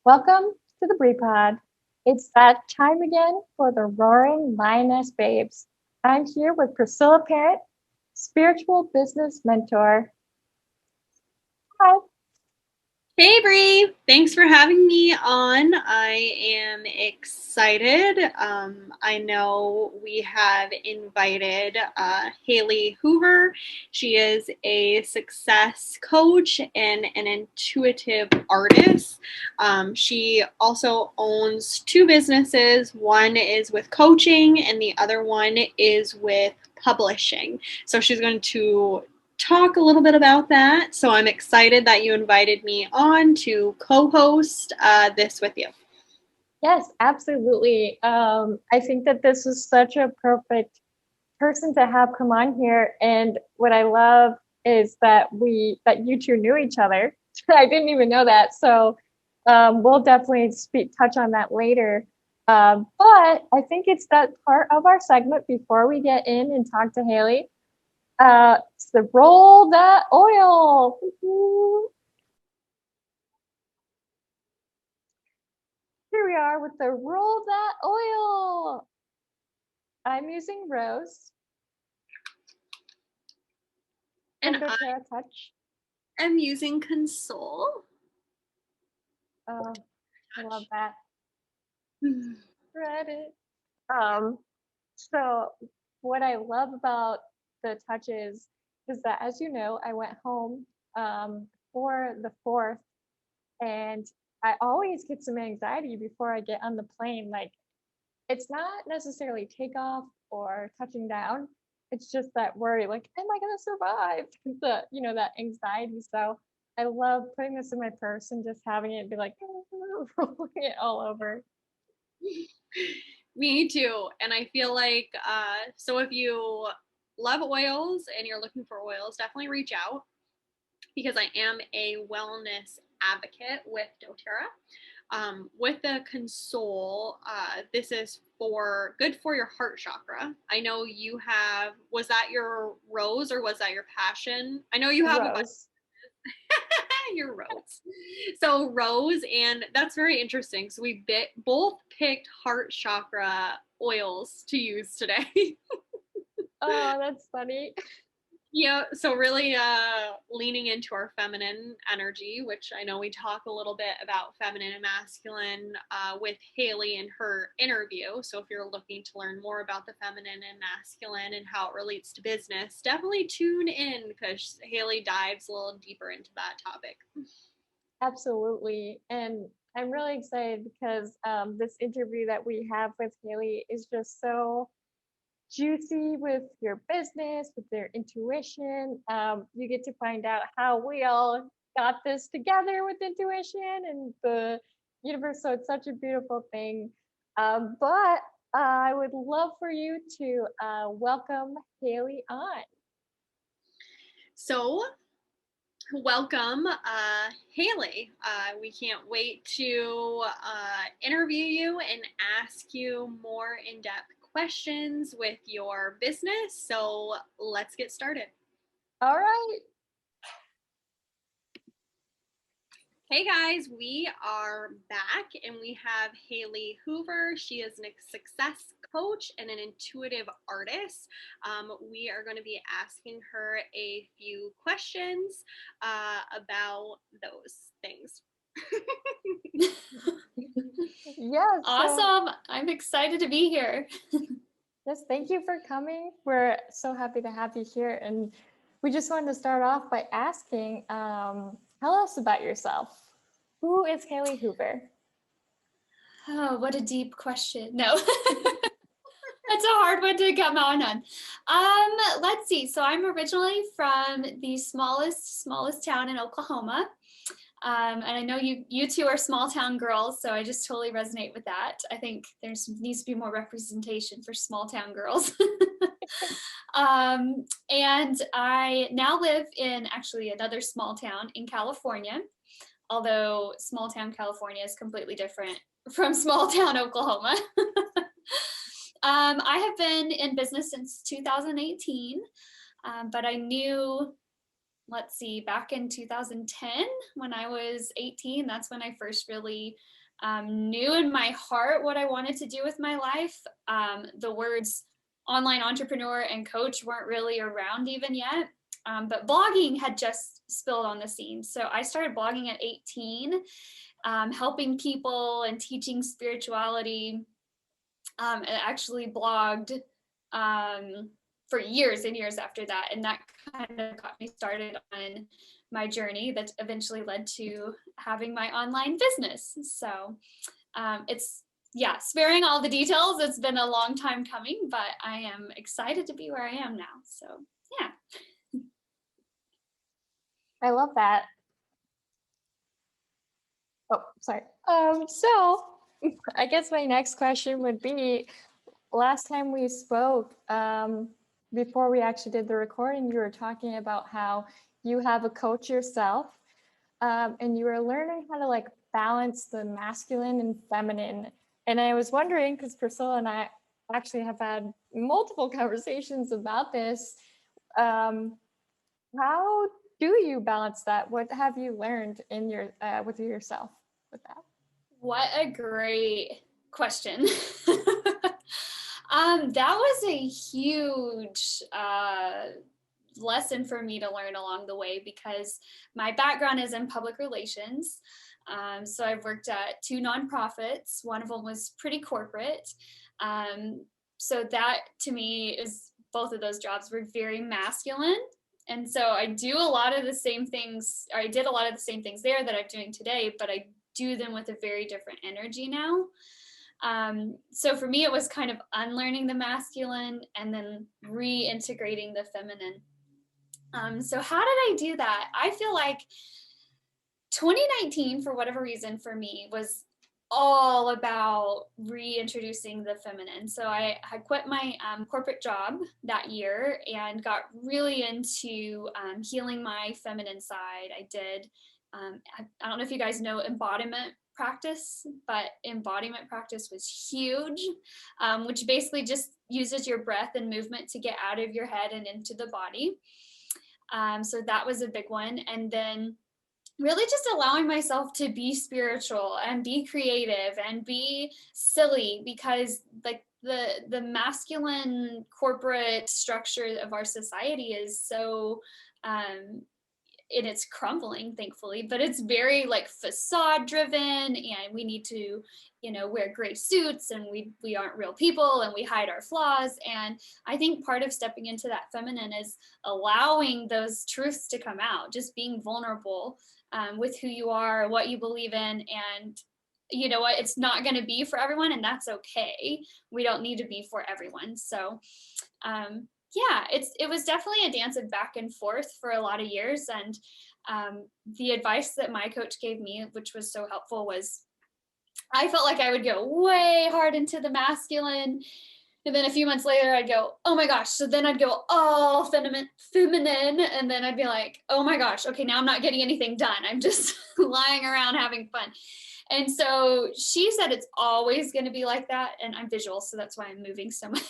Welcome to the Pod. It's that time again for the Roaring Lioness Babes. I'm here with Priscilla Parent, spiritual business mentor. Hi. Hey Bree, thanks for having me on. I am excited. I know we have invited Haley Hoover. She is a success coach and an intuitive artist. She also owns two businesses. One is with coaching and the other one is with publishing. So she's going to talk a little bit about that. So I'm excited that you invited me on to co-host this with you. Yes, absolutely. I think that this is such a perfect person to have come on here. And what I love is that you two knew each other. I didn't even know that. So we'll definitely touch on that later. But I think it's that part of our segment before we get in and talk to Haley. It's the roll that oil. Here we are with the roll that oil. I'm using rose. And I touch. am using console. Oh, I love that. Read it. So what I love about the touches is that, as you know, I went home for the 4th, and I always get some anxiety before I get on the plane. Like, it's not necessarily takeoff or touching down. It's just that worry, like, am I gonna survive? That anxiety. So I love putting this in my purse and just having it be like rolling it all over. Me too. And I feel like, so if you love oils and you're looking for oils, definitely reach out because I am a wellness advocate with doTERRA. With the console, this is good for your heart chakra. I know you have, was that your rose or was that your passion? I know you have Rose. a bunch. Your rose. So rose, and that's very interesting. So we both picked heart chakra oils to use today. Oh, that's funny. Yeah, so really leaning into our feminine energy, which I know we talk a little bit about feminine and masculine with Haley in her interview. So if you're looking to learn more about the feminine and masculine and how it relates to business, definitely tune in because Haley dives a little deeper into that topic. Absolutely. And I'm really excited because this interview that we have with Haley is just so juicy with your business, with their intuition. You get to find out how we all got this together with intuition and the universe. So it's such a beautiful thing. But I would love for you to welcome Haley on. So welcome, Haley. We can't wait to interview you and ask you more in-depth questions with your business. So let's get started. All right. Hey guys, we are back and we have Haley Hoover. She is a success coach and an intuitive artist. We are going to be asking her a few questions about those things. Yes. Awesome. I'm excited to be here. Yes, thank you for coming. We're so happy to have you here. And we just wanted to start off by asking, tell us about yourself. Who is Haley Hoover? Oh, what a deep question. No. That's a hard one to come on. Let's see. So I'm originally from the smallest town in Oklahoma. And I know you two are small town girls, so I just totally resonate with that. I think needs to be more representation for small town girls. And I now live in actually another small town in California, although small town California is completely different from small town Oklahoma. I have been in business since 2018, but I knew let's see, back in 2010, when I was 18, that's when I first really knew in my heart what I wanted to do with my life. The words online entrepreneur and coach weren't really around even yet, but blogging had just spilled on the scene. So I started blogging at 18, helping people and teaching spirituality. And actually blogged for years and years after that. And that kind of got me started on my journey that eventually led to having my online business. So it's, yeah, sparing all the details, it's been a long time coming, but I am excited to be where I am now. So yeah. I love that. Oh, sorry. So I guess my next question would be, last time we spoke, before we actually did the recording, you were talking about how you have a coach yourself, and you were learning how to like balance the masculine and feminine. And I was wondering, because Priscilla and I actually have had multiple conversations about this, how do you balance that? What have you learned in your with yourself with that? What a great question. That was a huge lesson for me to learn along the way, because my background is in public relations. So I've worked at 2 nonprofits. One of them was pretty corporate. So that to me is, both of those jobs were very masculine. And so I do a lot of the same things, or I did a lot of the same things there that I'm doing today, but I do them with a very different energy now. So for me, it was kind of unlearning the masculine and then reintegrating the feminine. So how did I do that? I feel like 2019, for whatever reason, for me was all about reintroducing the feminine. So I had quit my corporate job that year and got really into healing my feminine side. I did, I don't know if you guys know embodiment practice, but embodiment practice was huge, which basically just uses your breath and movement to get out of your head and into the body. So that was a big one. And then really just allowing myself to be spiritual and be creative and be silly, because like the masculine corporate structure of our society is so and it's crumbling, thankfully, but it's very like facade driven, and we need to, you know, wear gray suits, and we aren't real people, and we hide our flaws. And I think part of stepping into that feminine is allowing those truths to come out, just being vulnerable with who you are, what you believe in, and you know what, it's not going to be for everyone, and that's okay. We don't need to be for everyone. So yeah, it was definitely a dance of back and forth for a lot of years. And the advice that my coach gave me, which was so helpful, was I felt like I would go way hard into the masculine. And then a few months later, I'd go, oh my gosh. So then I'd go all feminine. And then I'd be like, oh my gosh, okay, now I'm not getting anything done. I'm just lying around having fun. And so she said it's always going to be like that. And I'm visual, so that's why I'm moving so much.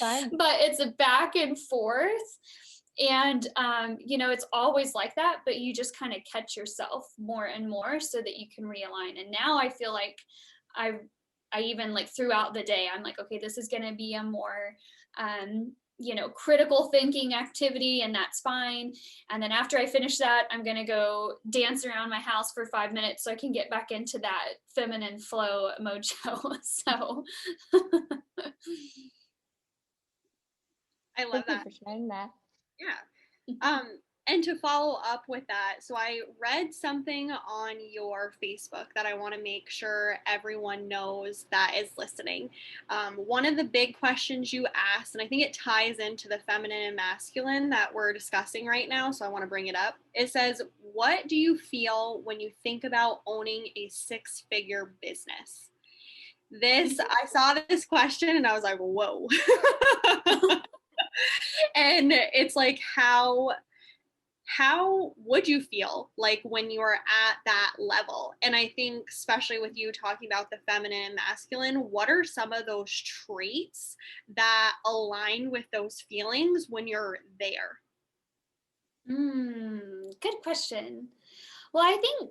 But it's a back and forth. And, you know, it's always like that, but you just kind of catch yourself more and more so that you can realign. And now I feel like I even like throughout the day, I'm like, okay, this is going to be a more, you know, critical thinking activity, and that's fine. And then after I finish that, I'm going to go dance around my house for 5 minutes so I can get back into that feminine flow mojo. So I love that. Thank you for sharing that. Yeah. And to follow up with that, so I read something on your Facebook that I want to make sure everyone knows that is listening. One of the big questions you asked, and I think it ties into the feminine and masculine that we're discussing right now, so I want to bring it up. It says, what do you feel when you think about owning a 6-figure business? I saw this question and I was like, whoa. And it's like, how would you feel like when you are at that level? And I think especially with you talking about the feminine and masculine, what are some of those traits that align with those feelings when you're there? Good question. Well, I think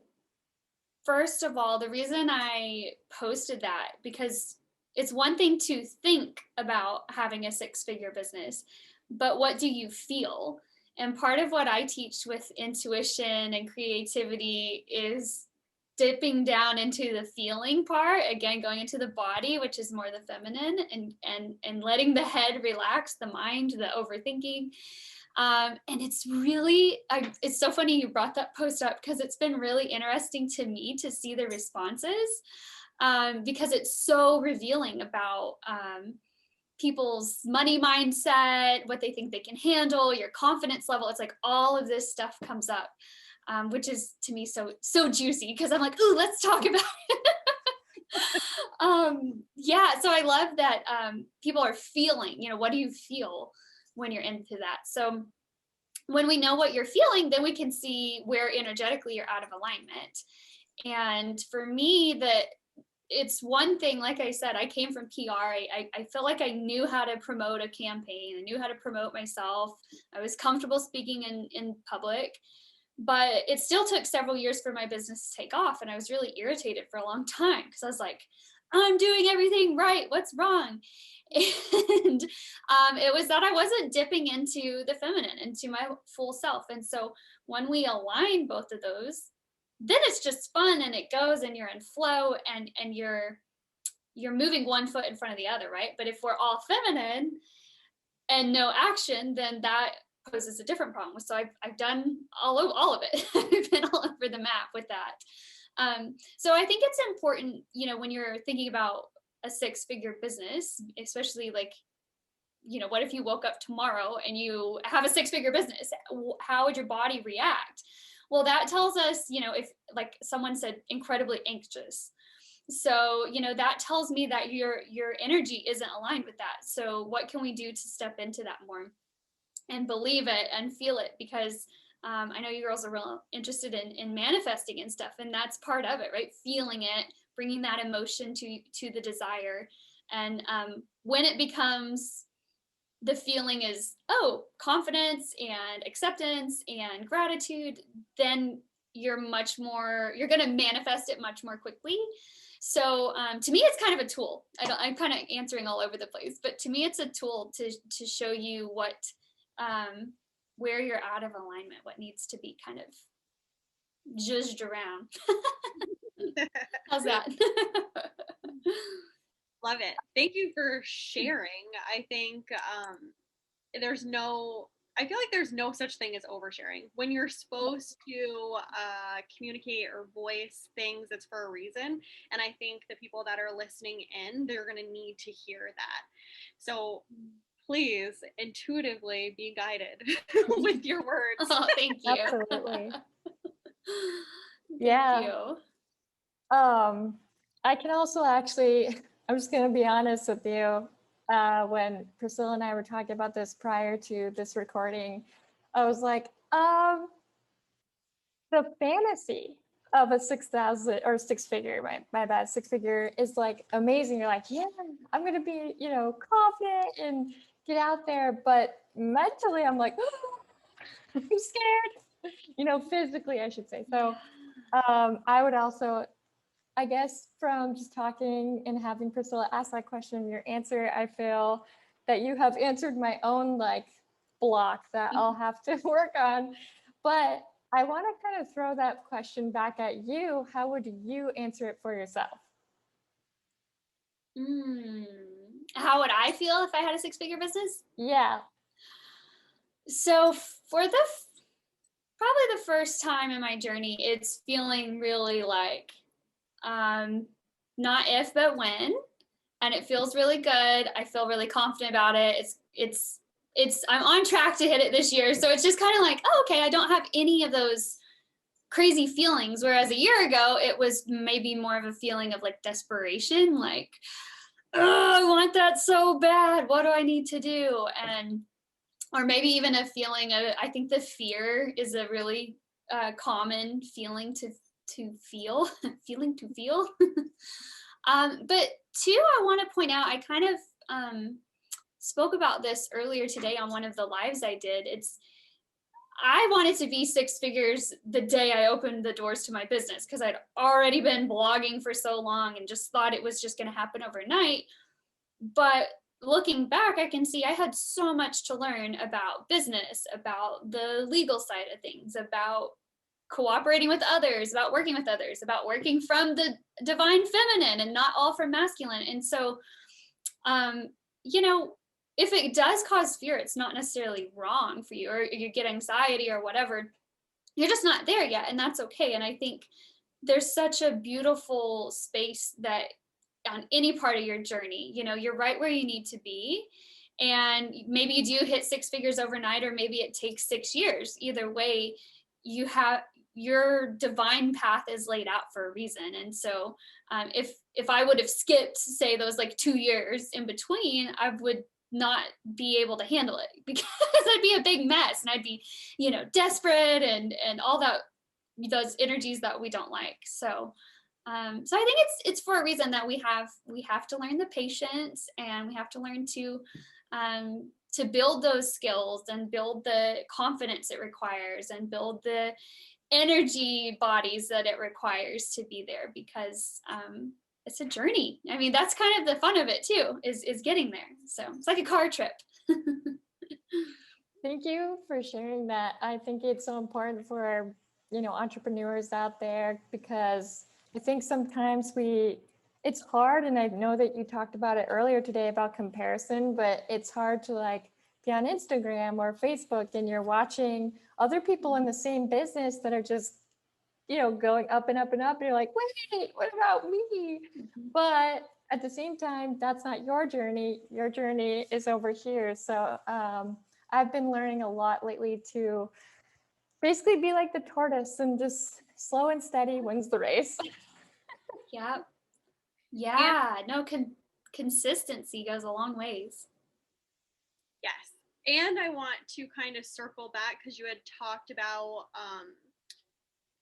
first of all, the reason I posted that, because it's one thing to think about having a six-figure business, but what do you feel? And part of what I teach with intuition and creativity is dipping down into the feeling part, again going into the body, which is more the feminine, and letting the head relax, the mind, the overthinking. And it's really, it's so funny you brought that post up, because it's been really interesting to me to see the responses, because it's so revealing about people's money mindset, what they think they can handle, your confidence level. It's like all of this stuff comes up, which is to me so juicy, because I'm like, ooh, let's talk about it. Yeah, so I love that people are feeling, what do you feel when you're into that? So when we know what you're feeling, then we can see where energetically you're out of alignment. And for me, it's one thing, like I said, I came from PR. I felt like I knew how to promote a campaign. I knew how to promote myself. I was comfortable speaking in public, but it still took several years for my business to take off. And I was really irritated for a long time, because I was like, I'm doing everything right. What's wrong? And it was that I wasn't dipping into the feminine, into my full self. And so when we align both of those, then it's just fun, and it goes, and you're in flow, and you're moving one foot in front of the other, right? But if we're all feminine and no action, then that poses a different problem. So I've done all of it. I've been all over the map with that. So I think it's important, when you're thinking about a six-figure business, especially like, what if you woke up tomorrow and you have a six-figure business? How would your body react? Well, that tells us, if, like someone said, incredibly anxious. So, that tells me that your energy isn't aligned with that. So what can we do to step into that more and believe it and feel it? Because I know you girls are real interested in manifesting and stuff, and that's part of it, right? Feeling it, bringing that emotion to the desire. And when it becomes, the feeling is, confidence and acceptance and gratitude, then you're going to manifest it much more quickly. So to me, it's kind of a tool. I'm kind of answering all over the place, but to me, it's a tool to show you what, where you're out of alignment, what needs to be kind of zhuzhed around. How's that? Love it. Thank you for sharing. I think I feel like there's no such thing as oversharing. When you're supposed to communicate or voice things, it's for a reason. And I think the people that are listening in, they're going to need to hear that. So please intuitively be guided with your words. Oh, thank you. Absolutely. Thank you. I can also actually, I'm just going to be honest with you. When Priscilla and I were talking about this prior to this recording, I was like, the fantasy of a 6,000 or six-figure, my bad, six-figure is like amazing. You're like, yeah, I'm going to be, confident and get out there. But mentally, I'm like, I'm scared, physically, I should say. So I would also, I guess, from just talking and having Priscilla ask that question, your answer, I feel that you have answered my own block that I'll have to work on. But I want to kind of throw that question back at you. How would you answer it for yourself? How would I feel if I had a six-figure business? Yeah. So for probably the first time in my journey, it's feeling really like, not if, but when, and it feels really good. I feel really confident about it. I'm on track to hit it this year. So it's just kind of like, okay, I don't have any of those crazy feelings. Whereas a year ago, it was maybe more of a feeling of desperation, I want that so bad. What do I need to do? Or maybe even a feeling of, I think the fear is a really common feeling to feel, feeling to feel. But two, I want to point out, I kind of spoke about this earlier today on one of the lives I did. I wanted to be six figures the day I opened the doors to my business, because I'd already been blogging for so long and just thought it was just going to happen overnight. But looking back, I can see I had so much to learn about business, about the legal side of things, about cooperating with others, about working with others, about working from the divine feminine and not all from masculine. And so, you know, if it does cause fear, it's not necessarily wrong for you, or you get anxiety or whatever. You're just not there yet, and that's okay. And I think there's such a beautiful space that on any part of your journey, you know, you're right where you need to be. And maybe you do hit six figures overnight, or maybe it takes 6 years. Either way, you have your divine path is laid out for a reason. And so if I would have skipped, say, those like 2 years in between, I would not be able to handle it, because I'd be a big mess, and I'd be, you know, desperate and all that, those energies that we don't like. So so I think it's for a reason that we have to learn the patience, and we have to learn to build those skills and build the confidence it requires and build the energy bodies that it requires to be there, because it's a journey. I mean, that's kind of the fun of it too, is getting there. So it's like a car trip. Thank you for sharing that. I think it's so important for, you know, entrepreneurs out there, because I think sometimes it's hard. And I know that you talked about it earlier today about comparison, but it's hard to like be on Instagram or Facebook and you're watching other people in the same business that are just, you know, going up and up and up. And you're like, wait, what about me? But at the same time, that's not your journey. Your journey is over here. So I've been learning a lot lately to basically be like the tortoise and just slow and steady wins the race. Yeah. No, consistency goes a long ways. Yes. And I want to kind of circle back, because you had talked about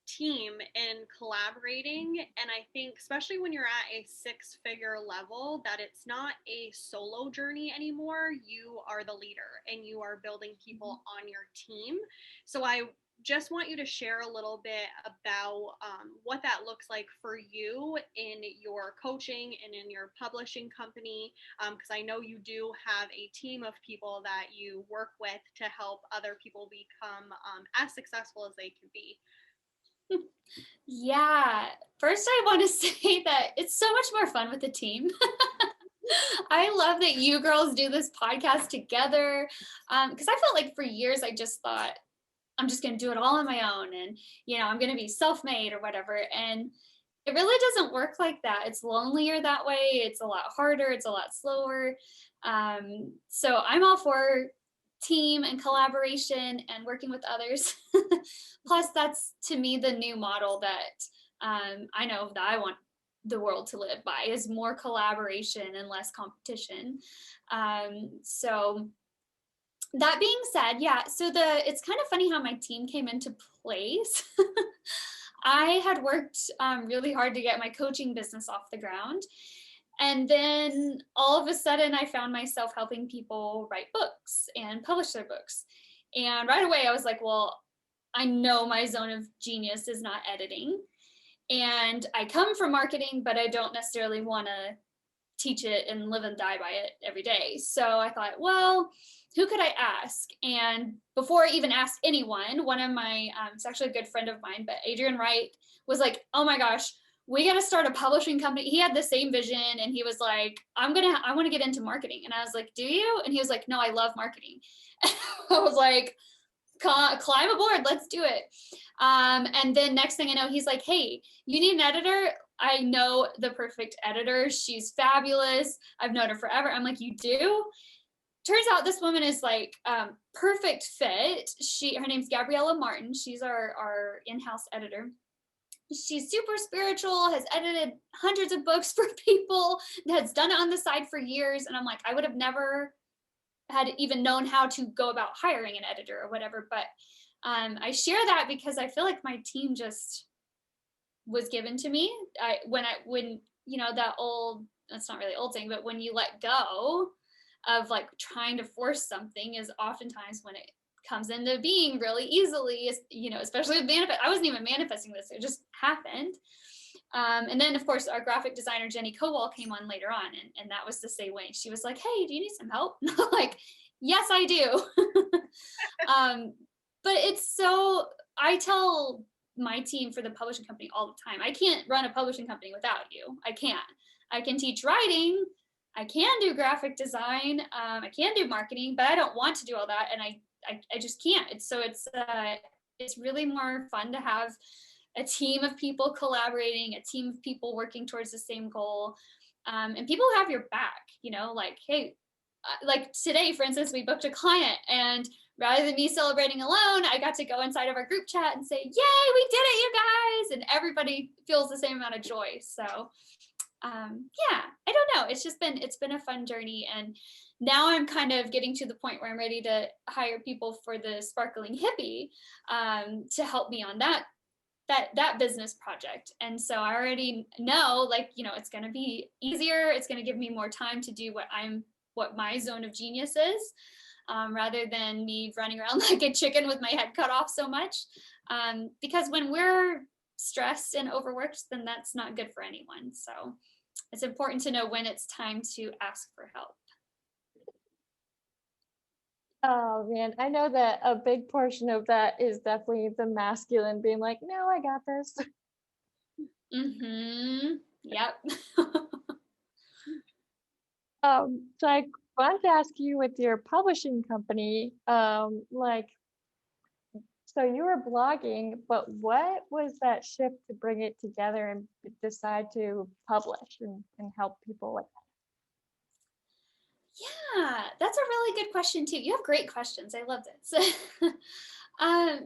team and collaborating. And I think, especially when you're at a 6-figure level, that it's not a solo journey anymore. You are the leader and you are building people on your team. So I just want you to share a little bit about what that looks like for you in your coaching and in your publishing company, because I know you do have a team of people that you work with to help other people become as successful as they can be. Yeah. First, I want to say that it's so much more fun with a team. I love that you girls do this podcast together, because I felt like for years I just thought I'm just going to do it all on my own, and, you know, I'm going to be self-made or whatever. And it really doesn't work like that. It's lonelier that way. It's a lot harder. It's a lot slower. So I'm all for team and collaboration and working with others. Plus, that's to me the new model that I know that I want the world to live by, is more collaboration and less competition. So that being said, yeah, so it's kind of funny how my team came into place. I had worked really hard to get my coaching business off the ground. And then all of a sudden I found myself helping people write books and publish their books. And right away I was like, well, I know my zone of genius is not editing. And I come from marketing, but I don't necessarily want to teach it and live and die by it every day. So I thought, well, who could I ask? And before I even asked anyone, one of my, it's actually a good friend of mine, but Adrian Wright was like, oh my gosh, we got to start a publishing company. He had the same vision, and he was like, I want to get into marketing. And I was like, do you? And he was like, no, I love marketing. I was like, climb aboard, let's do it. And then next thing I know, he's like, hey, you need an editor? I know the perfect editor. She's fabulous. I've known her forever. I'm like, you do? Turns out this woman is like perfect fit. Her name's Gabriella Martin. She's our in-house editor. She's super spiritual, has edited hundreds of books for people, has done it on the side for years. And I'm like, I would have never had even known how to go about hiring an editor or whatever. But I share that because I feel like my team just was given to me. When you know, that old, that's not really old thing, but when you let go of like trying to force something is oftentimes when it comes into being really easily, you know, especially with manifest. I wasn't even manifesting this, it just happened. And then of course our graphic designer Jenny Kowal came on later on, and that was the same way. She was like, hey, do you need some help? Like, yes, I do. But it's so, I tell my team for the publishing company all the time, I can't run a publishing company without you. I can't. I can teach writing, I can do graphic design, I can do marketing, but I don't want to do all that, and I just can't. It's really more fun to have a team of people collaborating, a team of people working towards the same goal, and people who have your back, you know, like, hey, like today, for instance, we booked a client, and rather than me celebrating alone, I got to go inside of our group chat and say, yay, we did it, you guys, and everybody feels the same amount of joy. So yeah, I don't know, it's been a fun journey, and now I'm kind of getting to the point where I'm ready to hire people for the Sparkling Hippie, to help me on that business project. And so I already know, like, you know, it's going to be easier, it's going to give me more time to do what my zone of genius is, rather than me running around like a chicken with my head cut off so much, because when we're stressed and overworked, then that's not good for anyone. So it's important to know when it's time to ask for help. Oh man, I know that a big portion of that is definitely the masculine being like, no, I got this. Mm-hmm. Yep. So I wanted to ask you with your publishing company, like, so you were blogging, but what was that shift to bring it together and decide to publish and help people with Yeah, that's a really good question too. You have great questions. I love this.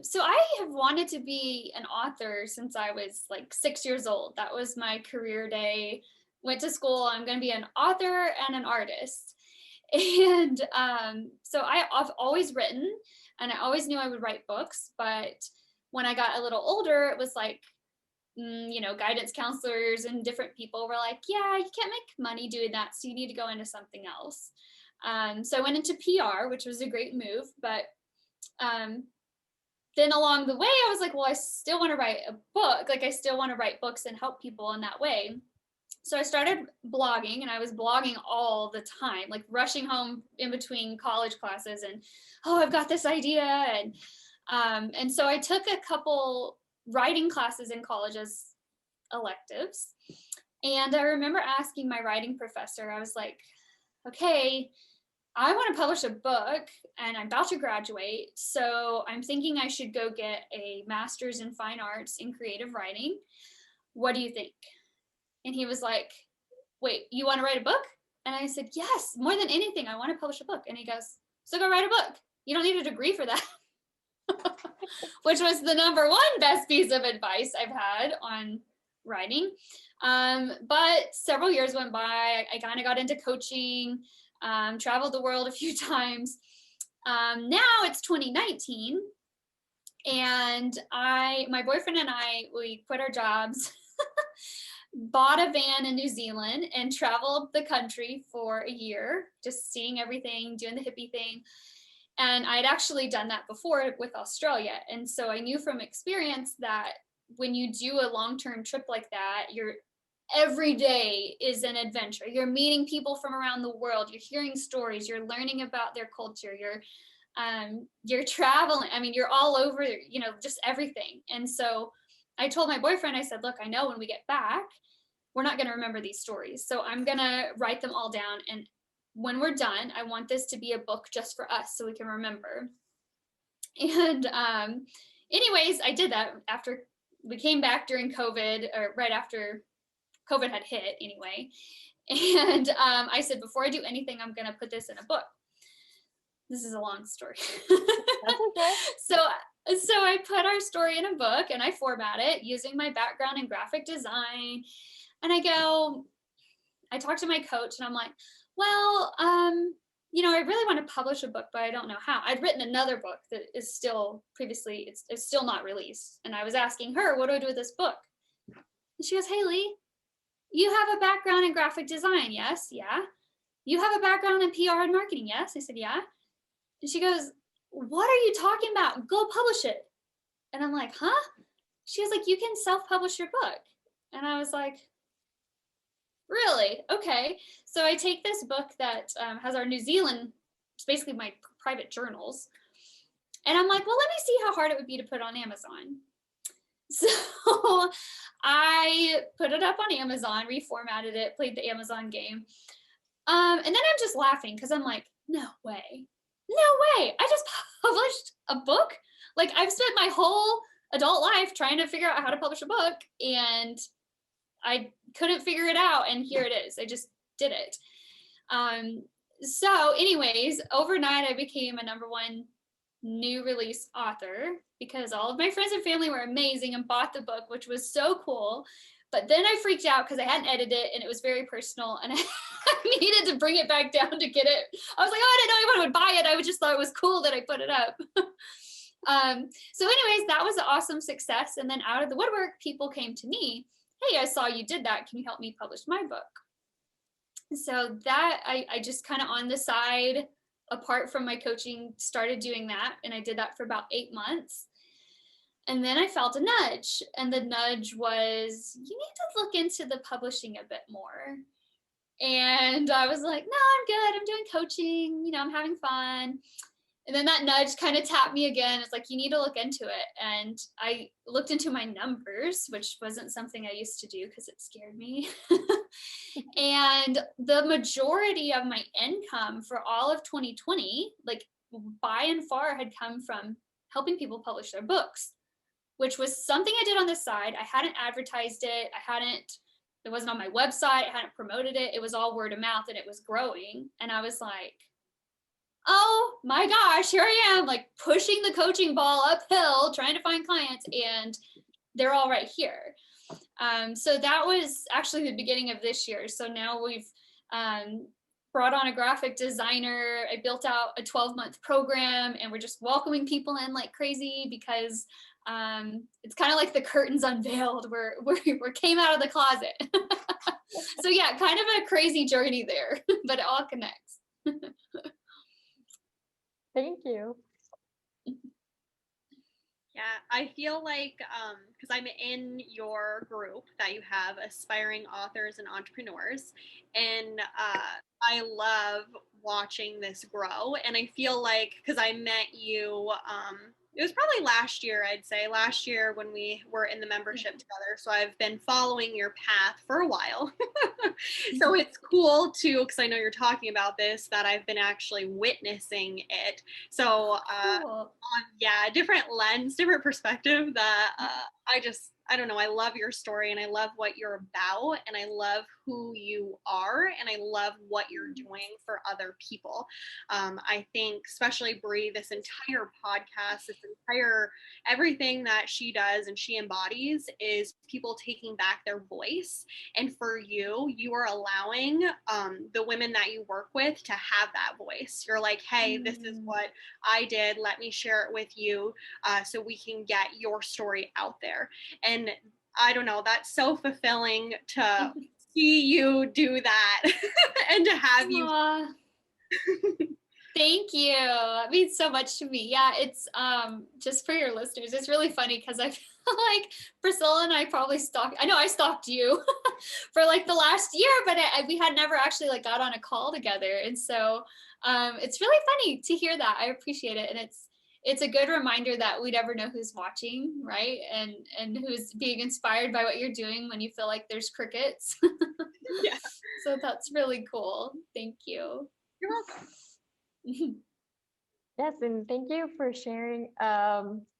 So I have wanted to be an author since I was like 6 years old. That was my career day. Went to school, I'm going to be an author and an artist. And so I've always written, and I always knew I would write books. But when I got a little older, it was like, you know, guidance counselors and different people were like, yeah, you can't make money doing that, so you need to go into something else. So I went into PR, which was a great move. But then along the way, I was like, well, I still want to write a book. Like, I still want to write books and help people in that way. So I started blogging, and I was blogging all the time, like rushing home in between college classes and, oh, I've got this idea. And so I took a couple writing classes in college as electives. And I remember asking my writing professor, I was like, okay, I want to publish a book and I'm about to graduate. So I'm thinking I should go get a master's in fine arts in creative writing. What do you think? And he was like, wait, you want to write a book? And I said, yes, more than anything, I want to publish a book. And he goes, so go write a book. You don't need a degree for that. Which was the number one best piece of advice I've had on writing. But several years went by. I kind of got into coaching, traveled the world a few times. Now it's 2019. And my boyfriend and I, we quit our jobs, bought a van in New Zealand, and traveled the country for a year, just seeing everything, doing the hippie thing. And I'd actually done that before with Australia. And so I knew from experience that when you do a long-term trip like that, every day is an adventure. You're meeting people from around the world. You're hearing stories. You're learning about their culture. You're traveling. I mean, you're all over, you know, just everything. And so I told my boyfriend, I said, look, I know when we get back, we're not going to remember these stories. So I'm going to write them all down. And when we're done, I want this to be a book just for us so we can remember. And anyways, I did that after we came back during COVID, or right after COVID had hit anyway. And I said, before I do anything, I'm going to put this in a book. This is a long story. That's okay. So I put our story in a book and I format it using my background in graphic design. And I talked to my coach and I'm like, well, you know, I really want to publish a book, but I don't know how. I'd written another book that is still previously, it's still not released. And I was asking her, what do I do with this book? And she goes, Haley, you have a background in graphic design. Yes. Yeah. You have a background in PR and marketing. Yes. I said, yeah. And she goes, what are you talking about? Go publish it. And I'm like, huh? She was like, you can self-publish your book. And I was like, really? Okay. So I take this book that has our New Zealand, it's basically my private journals. And I'm like, well, let me see how hard it would be to put on Amazon. So I put it up on Amazon, reformatted it, played the Amazon game. And then I'm just laughing because I'm like, no way. I just published a book. Like, I've spent my whole adult life trying to figure out how to publish a book, and I couldn't figure it out. And here it is. I just did it. So anyways, overnight I became a #1 new release author because all of my friends and family were amazing and bought the book, which was so cool. But then I freaked out because I hadn't edited it and it was very personal, and I needed to bring it back down to get it. I was like, oh, I didn't know anyone would buy it. I just thought it was cool that I put it up. So anyways, that was an awesome success. And then out of the woodwork, people came to me, hey, I saw you did that. Can you help me publish my book? So that I just kind of on the side, apart from my coaching, started doing that. And I did that for about 8 months. And then I felt a nudge. And the nudge was, you need to look into the publishing a bit more. And I was like, no, I'm good. I'm doing coaching. You know, I'm having fun. And then that nudge kind of tapped me again. It's like, you need to look into it. And I looked into my numbers, which wasn't something I used to do because it scared me. And the majority of my income for all of 2020, like by and far, had come from helping people publish their books, which was something I did on the side. I hadn't advertised it. It wasn't on my website. I hadn't promoted it. It was all word of mouth, and it was growing. And I was like, oh my gosh, here I am, like pushing the coaching ball uphill, trying to find clients, and they're all right here. So that was actually the beginning of this year. So now we've brought on a graphic designer. I built out a 12-month program, and we're just welcoming people in like crazy because it's kind of like the curtains unveiled. We came out of the closet. So yeah, kind of a crazy journey there, but it all connects. Thank you. Yeah, I feel like, because I'm in your group that you have, aspiring authors and entrepreneurs, and I love watching this grow. And I feel like, because I met you, it was probably last year, I'd say, last year when we were in the membership together. So I've been following your path for a while. So it's cool too, because I know you're talking about this, that I've been actually witnessing it. So Cool. different lens, different perspective that I don't know, I love your story, and I love what you're about, and I love who you are, and I love what you're doing for other people. I think especially Bree, this entire podcast, everything that she does and she embodies is people taking back their voice. And for you are allowing the women that you work with to have that voice. You're like, hey, this is what I did. Let me share it with you so we can get your story out there. And I don't know, that's so fulfilling to see you do that and to have you. Thank you. It means so much to me. Yeah, it's just for your listeners, it's really funny because I feel like Priscilla and I probably stalked. I know I stalked you for like the last year, but we had never actually like got on a call together, and so it's really funny to hear that. I appreciate it, and it's a good reminder that we never know who's watching, right? And who's being inspired by what you're doing when you feel like there's crickets. Yeah. So that's really cool. Thank you. You're welcome. Yes, and thank you for sharing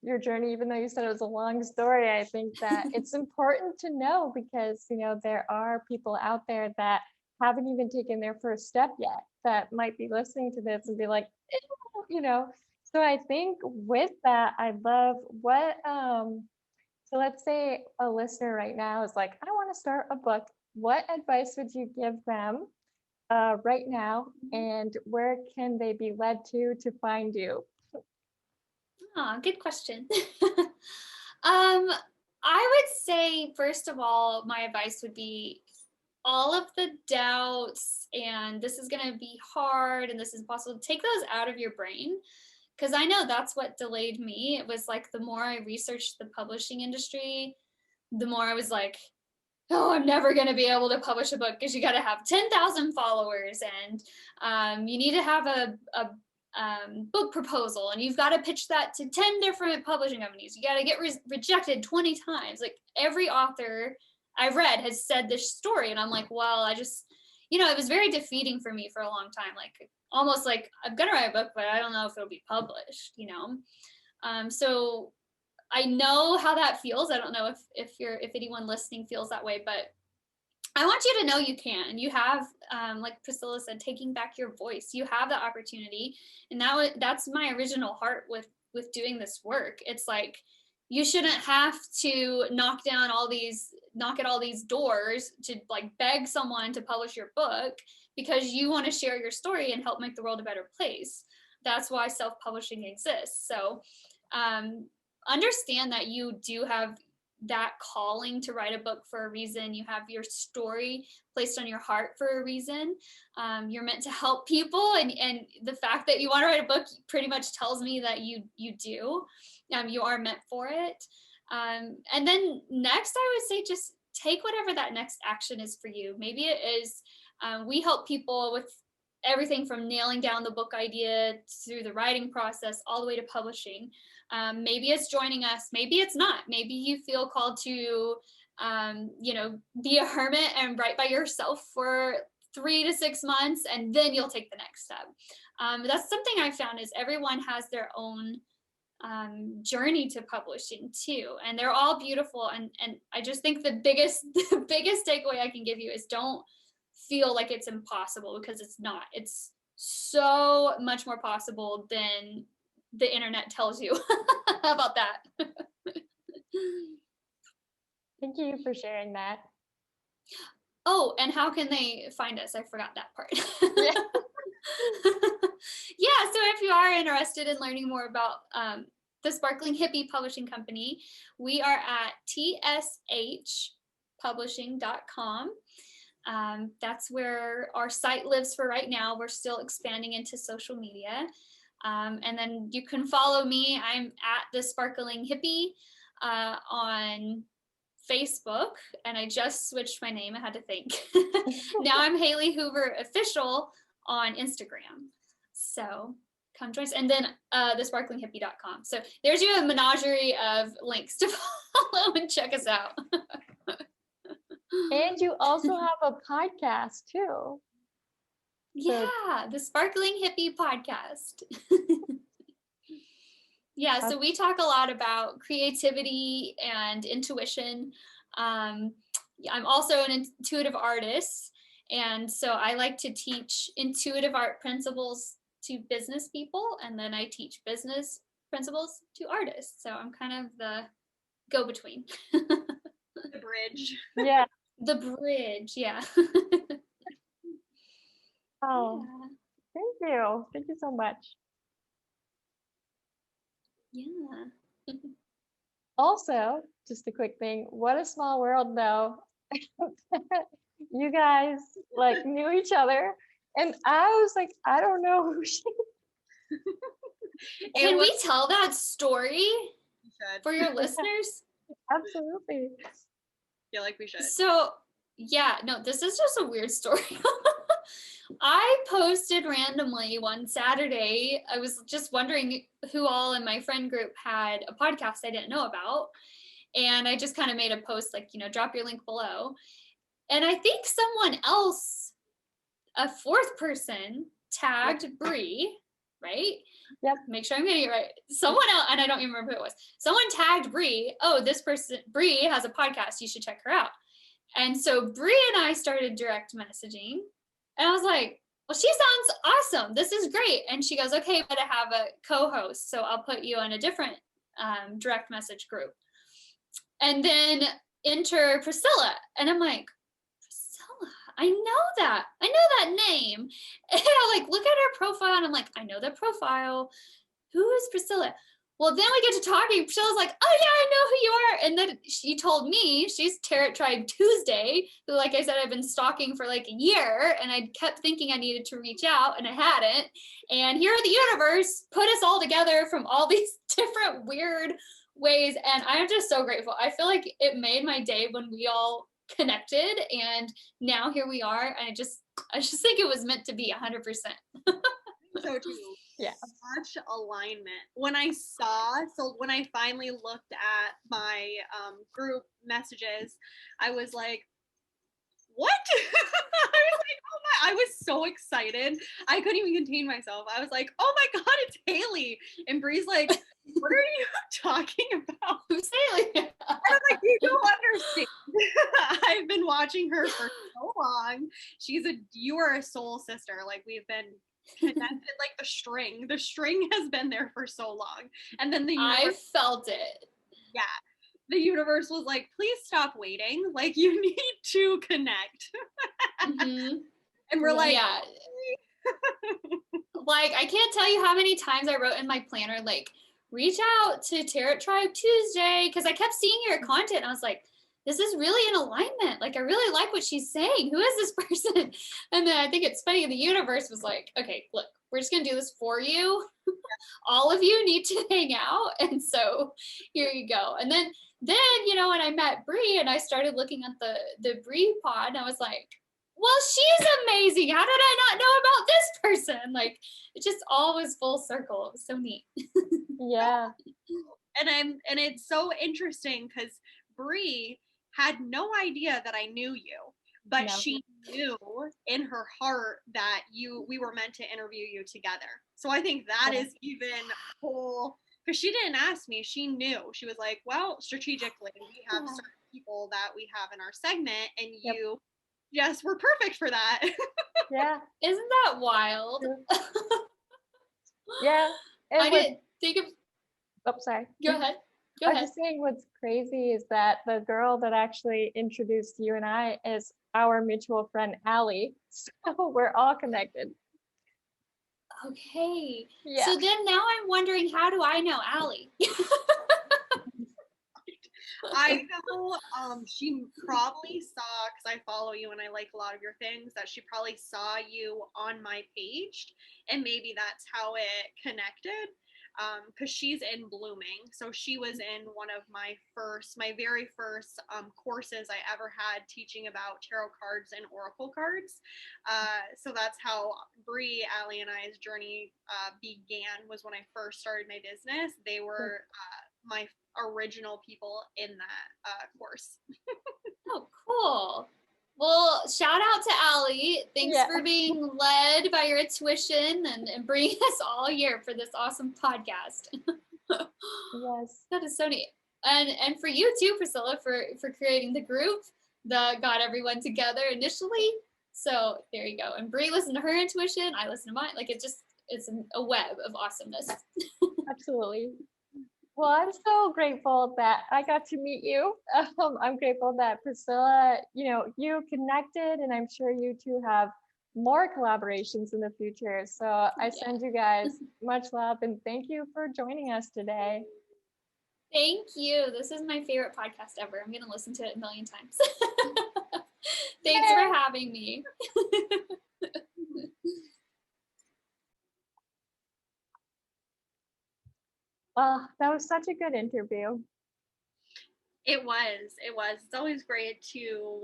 your journey, even though you said it was a long story. I think that it's important to know because, you know, there are people out there that haven't even taken their first step yet that might be listening to this and be like, "Ew," you know. So I think with that, I love what, so let's say a listener right now is like, I want to start a book. What advice would you give them right now, and where can they be led to find you? Good question. I would say, first of all, my advice would be all of the doubts and this is going to be hard and this is impossible. Take those out of your brain, because I know that's what delayed me. It was like the more I researched the publishing industry, the more I was like, oh, I'm never going to be able to publish a book because you got to have 10,000 followers, and you need to have a book proposal, and you've got to pitch that to 10 different publishing companies. You got to get rejected 20 times. Like every author I've read has said this story, and I'm like, well, I just, it was very defeating for me for a long time. Like almost like I'm going to write a book, but I don't know if it'll be published, So I know how that feels. I don't know if anyone listening feels that way, but I want you to know you can. You have, like Priscilla said, taking back your voice. You have the opportunity, and that's my original heart with doing this work. It's like you shouldn't have to knock at all these doors to like beg someone to publish your book because you want to share your story and help make the world a better place. That's why self-publishing exists. So understand that you do have that calling to write a book for a reason. You have your story placed on your heart for a reason. You're meant to help people, and the fact that you want to write a book pretty much tells me that you do. You are meant for it. And then next, I would say just take whatever that next action is for you. Maybe it is, we help people with everything from nailing down the book idea through the writing process all the way to publishing. Maybe it's joining us, maybe it's not. Maybe you feel called to, be a hermit and write by yourself for 3 to 6 months, and then you'll take the next step. That's something I found is everyone has their own journey to publishing too, and they're all beautiful. And I just think the biggest takeaway I can give you is don't feel like it's impossible, because it's not. It's so much more possible than the internet tells you. How about that? Thank you for sharing that. Oh, and how can they find us? I forgot that part. Yeah. Yeah, so if you are interested in learning more about the Sparkling Hippie Publishing Company, we are at tshpublishing.com. That's where our site lives for right now. We're still expanding into social media. And then you can follow me. I'm at the Sparkling Hippie on Facebook, and I just switched my name. I had to think. Now I'm Haley Hoover Official on Instagram. So come join us. And then thesparklinghippie.com. So there's your menagerie of links to follow and check us out. And you also have a podcast too. Yeah, the Sparkling Hippie Podcast. Yeah, so we talk a lot about creativity and intuition. I'm also an intuitive artist, and so I like to teach intuitive art principles to business people, and then I teach business principles to artists. So I'm kind of the go-between. The bridge. Yeah. The bridge, yeah. Oh, yeah. Thank you. Thank you so much. Yeah. Also, just a quick thing, what a small world though. You guys like knew each other, and I was like, I don't know who she is. Can we tell that story for your listeners? Absolutely. Feel like we should. So yeah, no, this is just a weird story. I posted randomly one Saturday. I was just wondering who all in my friend group had a podcast I didn't know about. And I just kind of made a post like, drop your link below. And I think someone else, a fourth person, tagged Bree, right? Yep. Make sure I'm getting it right. Someone else, and I don't even remember who it was. Someone tagged Bree. Oh, this person, Bree has a podcast. You should check her out. And so Bree and I started direct messaging. And I was like, well, she sounds awesome. This is great. And she goes, okay, but I have a co-host, so I'll put you in a different direct message group. And then enter Priscilla. And I'm like, Priscilla, I know that name. And I like look at her profile and I'm like, I know that profile. Who is Priscilla? Well, then we get to talking. Priscilla's like, oh yeah, I know who you are. And then she told me she's Tarot Tribe Tuesday, who, like I said, I've been stalking for like a year, and I kept thinking I needed to reach out, and I hadn't. And here the universe put us all together from all these different weird ways, and I'm just so grateful. I feel like it made my day when we all connected, and now here we are. And I just think it was meant to be 100%. So too. Yeah. Such alignment. When I finally looked at my group messages, I was like, what? I was like, oh my, I was so excited. I couldn't even contain myself. I was like, oh my God, it's Haley. And Bree's like, what are you talking about? Who's Haley? And I'm like, you don't understand. I've been watching her for so long. You are a soul sister. Like, we've been connected like the string. The string has been there for so long. And then I felt it. Yeah. The universe was like, please stop waiting. Like, you need to connect. Mm-hmm. And we're like, yeah. Like, I can't tell you how many times I wrote in my planner, like, reach out to Tarot Tribe Tuesday, because I kept seeing your content. And I was like, this is really in alignment. Like, I really like what she's saying. Who is this person? And then I think it's funny, the universe was like, okay, look, we're just going to do this for you. All of you need to hang out. And so here you go. And then, you know, when I met Bree and I started looking at the Bree pod, and I was like, well, she's amazing. How did I not know about this person? Like, it just all was full circle. It was so neat. Yeah. And it's so interesting because Bree had no idea that I knew you, but she knew in her heart that we were meant to interview you together. So I think that is even whole, because she didn't ask me. She knew. She was like, well, strategically, we have certain people that we have in our segment, and you yes, we're perfect for that. Yeah. Isn't that wild? Yeah. I didn't think of. Oh, sorry. Go ahead. I was just saying, what's crazy is that the girl that actually introduced you and I is our mutual friend, Allie. So we're all connected. Okay. Yeah. So then now I'm wondering, how do I know Allie? I know she probably saw, because I follow you and I like a lot of your things, that she probably saw you on my page, and maybe that's how it connected. Because she's in Blooming, so she was in one of my very first courses I ever had, teaching about tarot cards and oracle cards. So that's how Bree, Allie, and I's journey began, was when I first started my business. They were my original people in that course. Oh, cool. Well, shout out to Allie. Thanks for being led by your intuition and bringing us all here for this awesome podcast. Yes. That is so neat. And for you too, Priscilla, for creating the group that got everyone together initially. So there you go. And Bree listened to her intuition. I listened to mine. Like, it's a web of awesomeness. Absolutely. Well, I'm so grateful that I got to meet you. I'm grateful that Priscilla, you connected, and I'm sure you two have more collaborations in the future. So I send you guys much love, and thank you for joining us today. Thank you. This is my favorite podcast ever. I'm going to listen to it a million times. Thanks for having me. Well, that was such a good interview. It was. It's always great to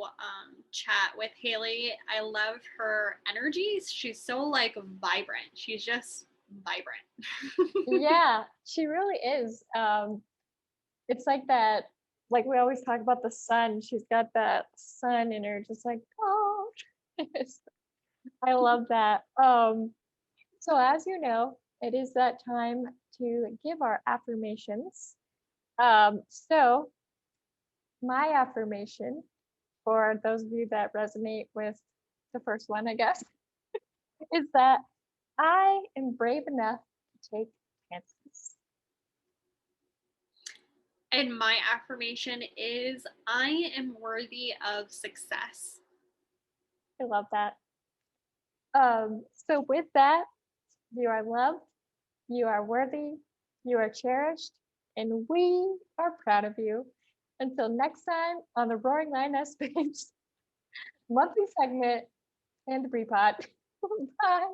chat with Haley. I love her energy. She's so vibrant. She's just vibrant. Yeah, she really is. It's like that, like we always talk about the sun. She's got that sun in her, just like, oh, I love that. So as you know, it is that time to give our affirmations. So my affirmation, for those of you that resonate with the first one, I guess, is that I am brave enough to take chances. And my affirmation is, I am worthy of success. I love that. So with that, you are loved, you are worthy, You are cherished, and we are proud of you. Until next time on the Roaring Lioness Babes monthly segment and the Brie Pot. Bye.